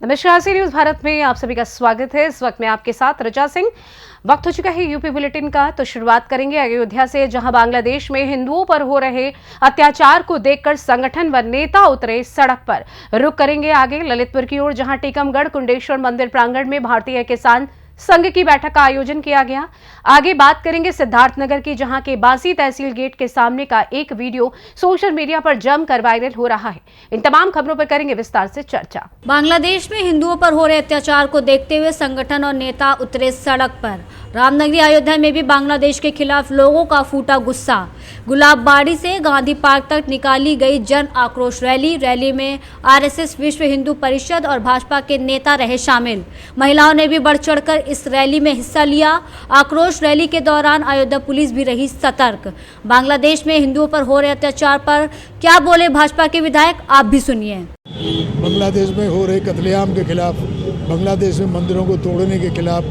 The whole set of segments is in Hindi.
नमस्कार, सी न्यूज भारत में आप सभी का स्वागत है। इस वक्त मैं आपके साथ रचा सिंह। वक्त हो चुका है यूपी बुलेटिन का, तो शुरुआत करेंगे अयोध्या से, जहां बांग्लादेश में हिंदुओं पर हो रहे अत्याचार को देखकर संगठन व नेता उतरे सड़क पर। रुक करेंगे आगे ललितपुर की ओर, जहां टीकमगढ़ कुंडेश्वर मंदिर प्रांगण में भारतीय किसान संघ की बैठक का आयोजन किया गया। आगे बात करेंगे सिद्धार्थनगर की, जहां के बासी तहसील गेट के सामने का एक वीडियो सोशल मीडिया पर जमकर वायरल हो रहा है। इन तमाम खबरों पर करेंगे विस्तार से चर्चा। बांग्लादेश में हिंदुओं पर हो रहे अत्याचार को देखते हुए संगठन और नेता उतरे सड़क पर। रामनगरी अयोध्या में भी बांग्लादेश के खिलाफ लोगों का फूटा गुस्सा। गुलाबबाड़ी से गांधी पार्क तक निकाली गई जन आक्रोश रैली में आरएसएस, विश्व हिंदू परिषद और भाजपा के नेता रहे शामिल। महिलाओं ने भी बढ़ चढ़कर इस रैली में हिस्सा लिया। आक्रोश रैली के दौरान अयोध्या पुलिस भी रही सतर्क। बांग्लादेश में हिंदुओं पर हो रहे अत्याचार पर क्या बोले भाजपा के विधायक, आप भी सुनिए। बांग्लादेश में हो रहे कत्लेआम के खिलाफ, बांग्लादेश में मंदिरों को तोड़ने के खिलाफ,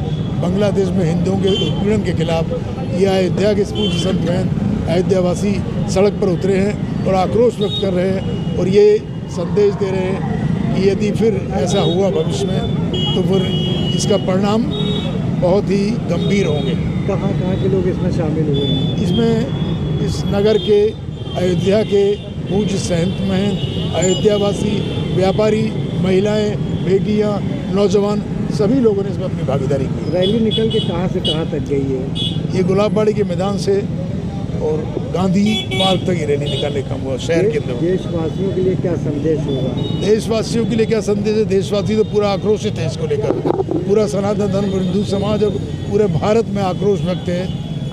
बांग्लादेश में हिंदुओं के उत्पीड़न के खिलाफ ये अयोध्या के पूज्य संत हैं, अयोध्यावासी सड़क पर उतरे हैं और आक्रोश व्यक्त कर रहे हैं और ये संदेश दे रहे हैं कि यदि फिर ऐसा हुआ भविष्य में तो फिर इसका परिणाम बहुत ही गंभीर होंगे। कहाँ के लोग इसमें शामिल हुए हैं? इसमें इस नगर के, अयोध्या के पूज्य संत महंत, अयोध्यावासी, व्यापारी, महिलाएं, बेटियां, नौजवान, सभी लोगों ने इसमें अपनी भागीदारी की। रैली निकल के कहाँ से कहाँ तक गई है? ये गुलाबबाड़ी के मैदान से और गांधी पार्क तक ये रैली निकालने का हुआ शहर के अंदर। देशवासियों के लिए क्या संदेश होगा? देशवासियों के लिए क्या संदेश है? देशवासी तो पूरा आक्रोशित है इसको लेकर। पूरा सनातन धर्म, हिंदू समाज और पूरे भारत में आक्रोश व्यक्त है।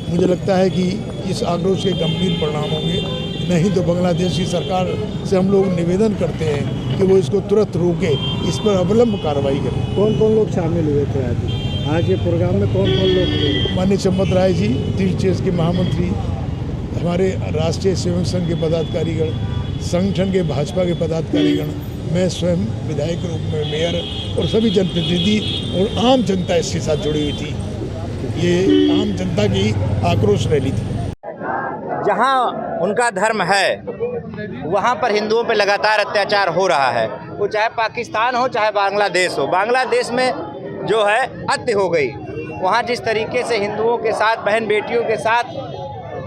मुझे लगता है कि इस आक्रोश के गंभीर परिणाम होंगे। नहीं तो बांग्लादेश की सरकार से हम लोग निवेदन करते हैं कि वो इसको तुरंत रोके, इस पर अविलंब कार्रवाई करें। कौन कौन लोग शामिल हुए थे आज के प्रोग्राम में? कौन कौन लोग थे? माननीय चम्पत राय जी, तीर्थ के महामंत्री, हमारे राष्ट्रीय सेवक संघ के पदाधिकारीगण, संगठन के भाजपा के पदाधिकारीगण, मैं स्वयं विधायक के रूप में, मेयर और सभी जनप्रतिनिधि और आम जनता इसके साथ जुड़ी हुई थी। ये आम जनता की आक्रोश रैली थी। जहाँ उनका धर्म है वहाँ पर हिंदुओं पर लगातार अत्याचार हो रहा है, वो चाहे पाकिस्तान हो चाहे बांग्लादेश हो। बांग्लादेश में जो है हत्या हो गई, वहाँ जिस तरीके से हिंदुओं के साथ, बहन बेटियों के साथ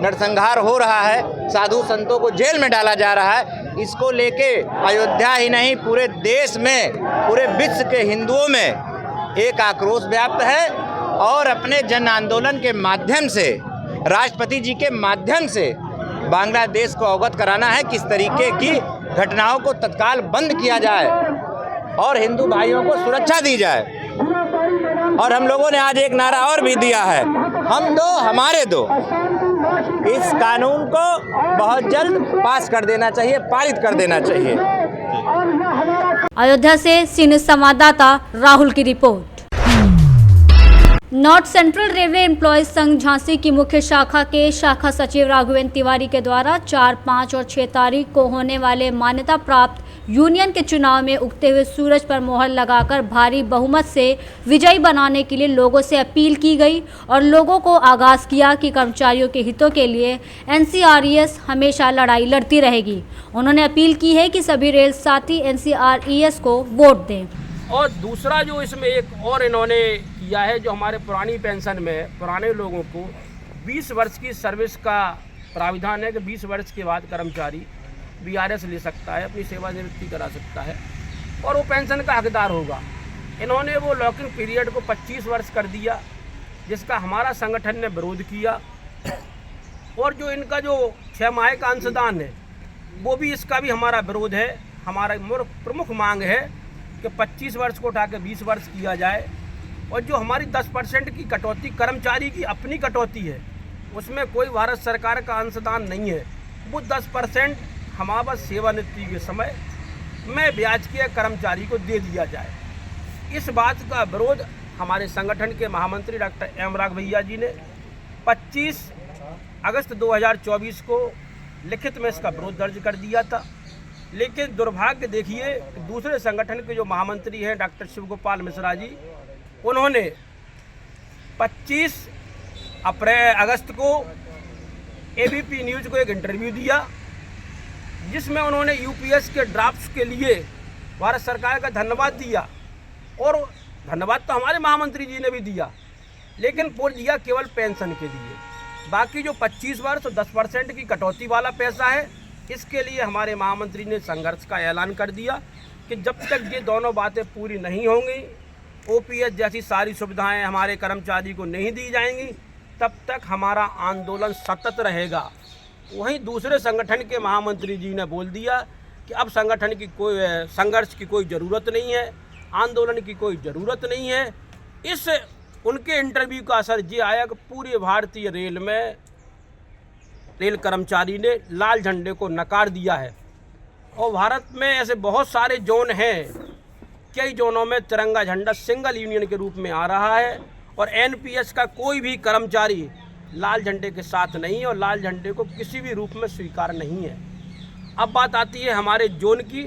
नरसंहार हो रहा है, साधु संतों को जेल में डाला जा रहा है, इसको लेके अयोध्या ही नहीं पूरे देश में, पूरे विश्व के हिंदुओं में एक आक्रोश व्याप्त है। और अपने जन आंदोलन के माध्यम से, राष्ट्रपति जी के माध्यम से बांग्लादेश को अवगत कराना है किस तरीके की घटनाओं को तत्काल बंद किया जाए और हिंदू भाइयों को सुरक्षा दी जाए। और हम लोगों ने आज एक नारा और भी दिया है, हम दो हमारे दो। इस कानून को बहुत जल्द पास कर देना चाहिए, पारित कर देना चाहिए। अयोध्या से सीनियर संवाददाता राहुल की report. North central railway employees संघ झांसी की मुख्य शाखा के शाखा सचिव राघवेंद्र तिवारी के द्वारा 4, 5 और 6 तारीख को होने वाले मान्यता प्राप्त यूनियन के चुनाव में उगते हुए सूरज पर मोहर लगाकर भारी बहुमत से विजयी बनाने के लिए लोगों से अपील की गई और लोगों को आगाज किया कि कर्मचारियों के हितों के लिए एनसीआरईएस हमेशा लड़ाई लड़ती रहेगी। उन्होंने अपील की है कि सभी रेल साथी एनसीआरईएस को वोट दें। और दूसरा जो इसमें एक और इन्होंने किया है, जो हमारे पुरानी पेंशन में पुराने लोगों को 20 वर्ष की सर्विस का प्राविधान है कि 20 वर्ष के बाद कर्मचारी बीआरएस ले सकता है, अपनी सेवानिवृत्ति करा सकता है और वो पेंशन का हकदार होगा। इन्होंने वो लॉकिंग पीरियड को 25 वर्ष कर दिया, जिसका हमारा संगठन ने विरोध किया। और जो इनका जो 6 माह का अंशदान है, वो भी, इसका भी हमारा विरोध है। हमारा प्रमुख मांग है कि 25 वर्ष को उठा के 20 वर्ष किया जाए। और जो हमारी 10% की कटौती, कर्मचारी की अपनी कटौती है, उसमें कोई भारत सरकार का अंशदान नहीं है, वो 10% हमारा सेवानिवृत्ति के समय में ब्याज के कर्मचारी को दे दिया जाए। इस बात का विरोध हमारे संगठन के महामंत्री डॉक्टर एम राघ भैया जी ने 25 अगस्त 2024 को लिखित में इसका विरोध दर्ज कर दिया था। लेकिन दुर्भाग्य देखिए, दूसरे संगठन के जो महामंत्री हैं डॉक्टर शिव गोपाल मिश्रा जी, उन्होंने 25 अगस्त को एबीपी न्यूज़ को एक इंटरव्यू दिया, जिसमें उन्होंने यूपीएस के ड्राफ्ट्स के लिए भारत सरकार का धन्यवाद दिया और धन्यवाद तो हमारे महामंत्री जी ने भी दिया, लेकिन वो दिया केवल पेंशन के लिए। बाकी जो 25 वर्ष और 10% की कटौती वाला पैसा है, इसके लिए हमारे महामंत्री ने संघर्ष का ऐलान कर दिया कि जब तक ये दोनों बातें पूरी नहीं होंगी, ओपीएस जैसी सारी सुविधाएं हमारे कर्मचारी को नहीं दी जाएंगी, तब तक हमारा आंदोलन सतत रहेगा। वहीं दूसरे संगठन के महामंत्री जी ने बोल दिया कि अब संगठन की कोई संघर्ष की कोई ज़रूरत नहीं है, आंदोलन की कोई ज़रूरत नहीं है। इस उनके इंटरव्यू का असर ये आया कि पूरे भारतीय रेल में रेल कर्मचारी ने लाल झंडे को नकार दिया है। और भारत में ऐसे बहुत सारे जोन हैं, कई जोनों में तिरंगा झंडा सिंगल यूनियन के रूप में आ रहा है और एनपीएस का कोई भी कर्मचारी लाल झंडे के साथ नहीं है और लाल झंडे को किसी भी रूप में स्वीकार नहीं है। अब बात आती है हमारे जोन की,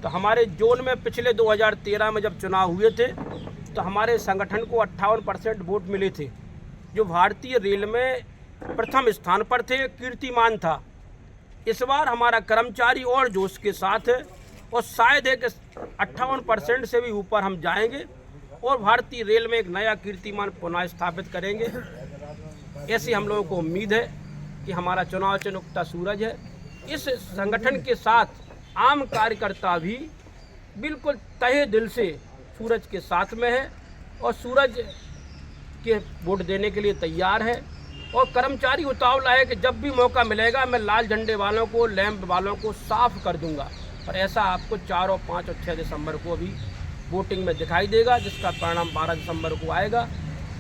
तो हमारे जोन में पिछले 2013 में जब चुनाव हुए थे तो हमारे संगठन को 58% वोट मिले थे, जो भारतीय रेल में प्रथम स्थान पर थे, कीर्तिमान था। इस बार हमारा कर्मचारी और जोश के साथ है और शायद है कि 58% से भी ऊपर हम जाएंगे और भारतीय रेल में एक नया कीर्तिमान पुनः स्थापित करेंगे। ऐसी हम लोगों को उम्मीद है कि हमारा चुनाव चिन्ह उगता सूरज है। इस संगठन के साथ आम कार्यकर्ता भी बिल्कुल तहे दिल से सूरज के साथ में है और सूरज के वोट देने के लिए तैयार है। और कर्मचारी उतावला है कि जब भी मौका मिलेगा मैं लाल झंडे वालों को, लैंप वालों को साफ कर दूंगा। और ऐसा आपको 4 और 5 और 6 दिसंबर को भी वोटिंग में दिखाई देगा, जिसका परिणाम 12 दिसंबर को आएगा,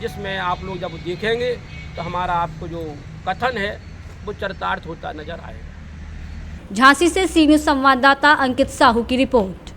जिसमें आप लोग जब देखेंगे तो हमारा आपको जो कथन है वो चरितार्थ होता नजर आएगा। झांसी से सी न्यूज संवाददाता अंकित साहू की रिपोर्ट।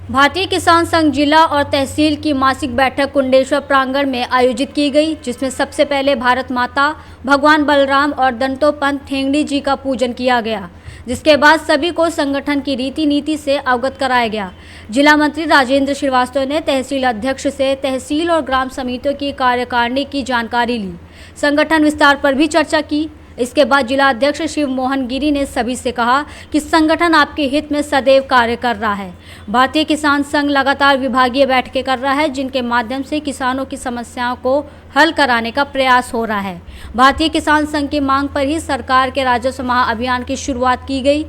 भारतीय किसान संघ जिला और तहसील की मासिक बैठक कुंडेश्वर प्रांगण में आयोजित की गई, जिसमें सबसे पहले भारत माता, भगवान बलराम और दंतोपंत ठेंगड़ी जी का पूजन किया गया, जिसके बाद सभी को संगठन की रीति नीति से अवगत कराया गया। जिला मंत्री राजेंद्र श्रीवास्तव ने तहसील अध्यक्ष से तहसील और ग्राम समितियों की कार्यकारिणी की जानकारी ली, संगठन विस्तार पर भी चर्चा की। इसके बाद जिला अध्यक्ष शिव मोहन गिरी ने सभी से कहा कि संगठन आपके हित में सदैव कार्य कर रहा है। भारतीय किसान संघ लगातार विभागीय बैठकें कर रहा है, जिनके माध्यम से किसानों की समस्याओं को हल कराने का प्रयास हो रहा है। भारतीय किसान संघ की मांग पर ही सरकार के राजस्व महाअभियान की शुरुआत की गई।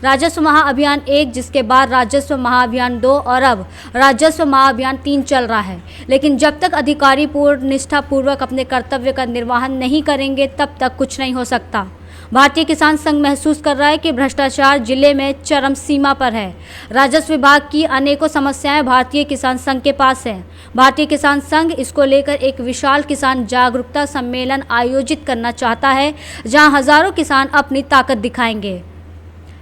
राजस्व महाअभियान 1, जिसके बाद राजस्व महाअभियान 2 और अब राजस्व महाअभियान 3 चल रहा है। लेकिन जब तक अधिकारी पूर्ण निष्ठापूर्वक अपने कर्तव्य का निर्वहन नहीं करेंगे, तब तक कुछ नहीं हो सकता। भारतीय किसान संघ महसूस कर रहा है कि भ्रष्टाचार जिले में चरम सीमा पर है। राजस्व विभाग की अनेकों समस्याएं भारतीय किसान संघ के पास हैं। भारतीय किसान संघ इसको लेकर एक विशाल किसान जागरूकता सम्मेलन आयोजित करना चाहता है, जहां हजारों किसान अपनी ताकत दिखाएंगे।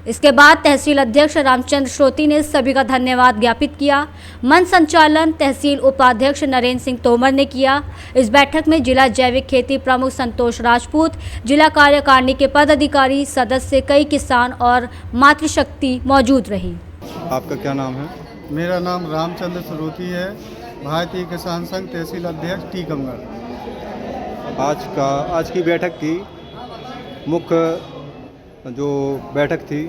इसके बाद तहसील अध्यक्ष रामचंद्र श्रोती ने सभी का धन्यवाद ज्ञापित किया। मंच संचालन तहसील उपाध्यक्ष नरेंद्र सिंह तोमर ने किया। इस बैठक में जिला जैविक खेती प्रमुख संतोष राजपूत, जिला कार्यकारिणी के पदाधिकारी, सदस्य, कई किसान और मातृशक्ति मौजूद रही। आपका क्या नाम है? मेरा नाम रामचंद्र श्रोती है, भारतीय किसान संघ तहसील अध्यक्ष टीकमगढ़। आज की बैठक की मुख्य जो बैठक थी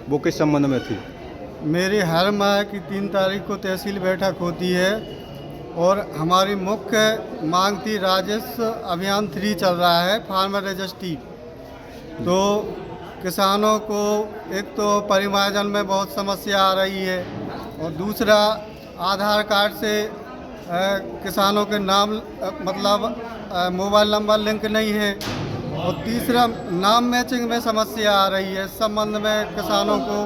वो किस संबंध में थी? मेरी हर माह की 3 तारीख को तहसील बैठक होती है और हमारी मुख्य मांग थी, राजस्व अभियान 3 चल रहा है, फार्मर रजिस्ट्री। तो किसानों को एक तो परिमार्जन में बहुत समस्या आ रही है और दूसरा आधार कार्ड से किसानों के नाम मतलब मोबाइल नंबर लिंक नहीं है और तीसरा नाम मैचिंग में समस्या आ रही है। इस संबंध में किसानों को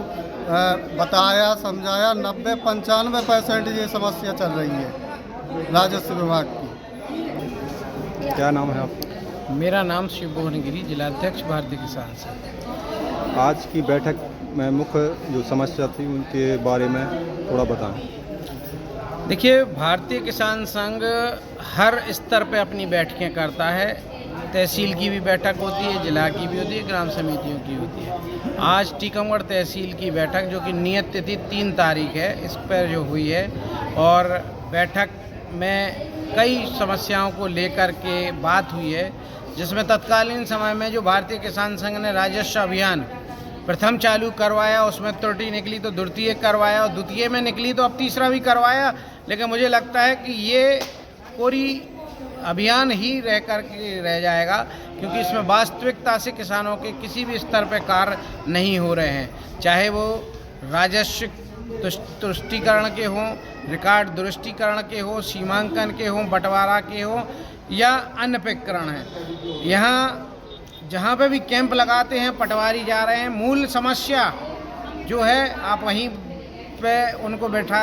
बताया, समझाया, 90-95% ये समस्या चल रही है राजस्व विभाग की। क्या नाम है आपका? मेरा नाम शिव मोहन गिरी, जिलाध्यक्ष भारतीय किसान संघ। आज की बैठक में मुख्य जो समस्या थी उनके बारे में थोड़ा बताएं। देखिए, भारतीय किसान संघ हर स्तर पे अपनी बैठकें करता है। तहसील की भी बैठक होती है, जिला की भी होती है, ग्राम समितियों की होती है। आज टीकमगढ़ तहसील की बैठक, जो कि नियत तिथि 3 तारीख है, इस पर जो हुई है और बैठक में कई समस्याओं को लेकर के बात हुई है, जिसमें तत्कालीन समय में जो भारतीय किसान संघ ने राजस्व अभियान प्रथम चालू करवाया, उसमें त्रुटि निकली तो द्वितीय करवाया, और द्वितीय में निकली तो अब तीसरा भी करवाया। लेकिन मुझे लगता है कि ये पूरी अभियान ही रह जाएगा, क्योंकि इसमें वास्तविकता से किसानों के किसी भी स्तर पर कार्य नहीं हो रहे हैं, चाहे वो राजस्व तुष्टिकरण के हों, रिकॉर्ड दुरुस्तीकरण के हों, सीमांकन के हों, बंटवारा के हों या अन्य प्रकरण हैं। यहाँ जहाँ पे भी कैंप लगाते हैं पटवारी जा रहे हैं, मूल समस्या जो है आप वहीं पे उनको बैठा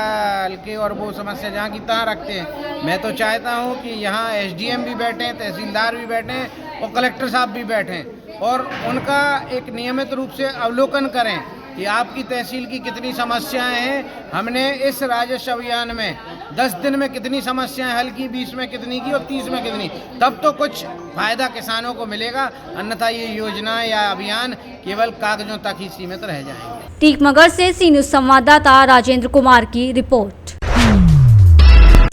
के और वो समस्या जहाँ की तहाँ रखते हैं। मैं तो चाहता हूँ कि यहाँ एसडीएम भी बैठें, तहसीलदार भी बैठें और कलेक्टर साहब भी बैठें और उनका एक नियमित रूप से अवलोकन करें कि आपकी तहसील की कितनी समस्याएं हैं। हमने इस राजस्व अभियान में 10 दिन में कितनी समस्याएं हल की, 20 में कितनी की और 30 में कितनी, तब तो कुछ फायदा किसानों को मिलेगा, अन्यथा ये योजना या अभियान केवल कागजों तक ही सीमित रह जाएंगे। टीकमगढ़ से सी न्यूज संवाददाता राजेंद्र कुमार की रिपोर्ट।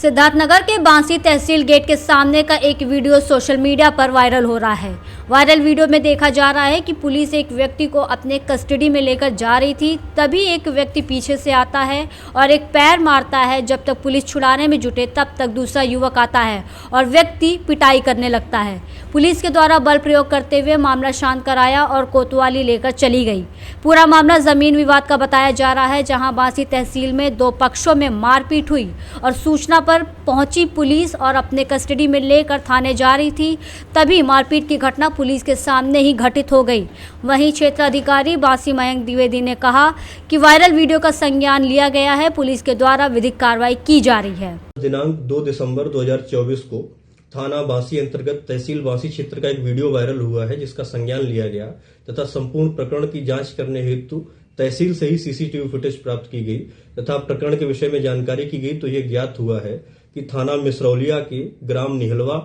सिद्धार्थनगर के बांसी तहसील गेट के सामने का एक वीडियो सोशल मीडिया पर वायरल हो रहा है। वायरल वीडियो में देखा जा रहा है कि पुलिस एक व्यक्ति को अपने कस्टडी में लेकर जा रही थी, तभी एक व्यक्ति पीछे से आता है और एक पैर मारता है। जब तक पुलिस छुड़ाने में जुटे तब तक दूसरा युवक आता है और व्यक्ति पिटाई करने लगता है। पुलिस के द्वारा बल प्रयोग करते हुए मामला शांत कराया और कोतवाली लेकर चली गई। पूरा मामला जमीन विवाद का बताया जा रहा है, जहां बांसी तहसील में 2 पक्षों में मारपीट हुई और सूचना पर पहुंची पुलिस और अपने कस्टडी में लेकर थाने जा रही थी, तभी मारपीट की घटना पुलिस के सामने ही घटित हो गई। वहीं क्षेत्राधिकारी बांसी मयंक द्विवेदी ने कहा कि वायरल वीडियो का संज्ञान लिया गया है, पुलिस के द्वारा विधिक कार्रवाई की जा रही है। दिनांक 2 दिसंबर 2024 को थाना बांसी अंतर्गत तहसील बांसी क्षेत्र का एक वीडियो वायरल हुआ है, जिसका संज्ञान लिया गया तथा संपूर्ण प्रकरण की जांच करने हेतु तहसील से ही सीसीटीवी फुटेज प्राप्त की गई तथा प्रकरण के विषय में जानकारी की गई। तो यह ज्ञात हुआ है कि थाना मिसरौलिया के ग्राम निहलवा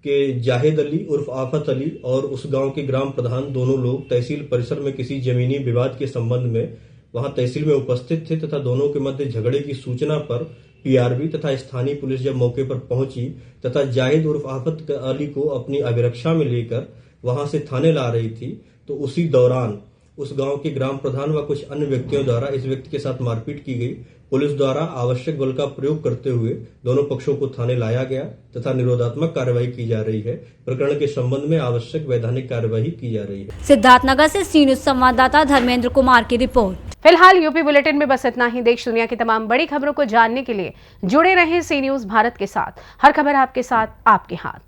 के जाहिद अली उर्फ आफत अली और उस गांव के ग्राम प्रधान दोनों लोग तहसील परिसर में किसी जमीनी विवाद के संबंध में वहां तहसील में उपस्थित थे तथा दोनों के मध्य झगड़े की सूचना पर पीआरबी तथा स्थानीय पुलिस जब मौके पर पहुंची तथा जाहिद उर्फ आफत अली को अपनी अभिरक्षा में लेकर वहां से थाने ला रही थी, तो उसी दौरान उस गांव के ग्राम प्रधान व कुछ अन्य व्यक्तियों द्वारा इस व्यक्ति के साथ मारपीट की गई। पुलिस द्वारा आवश्यक बल का प्रयोग करते हुए दोनों पक्षों को थाने लाया गया तथा निरोधात्मक कार्रवाई की जा रही है। प्रकरण के संबंध में आवश्यक वैधानिक कार्रवाई की जा रही है। सिद्धार्थनगर से सी न्यूज संवाददाता धर्मेंद्र कुमार की रिपोर्ट। फिलहाल यूपी बुलेटिन में बस इतना ही। देश दुनिया की तमाम बड़ी खबरों को जानने के लिए जुड़े रहें सी न्यूज भारत के साथ। हर खबर आपके साथ, आपके हाथ।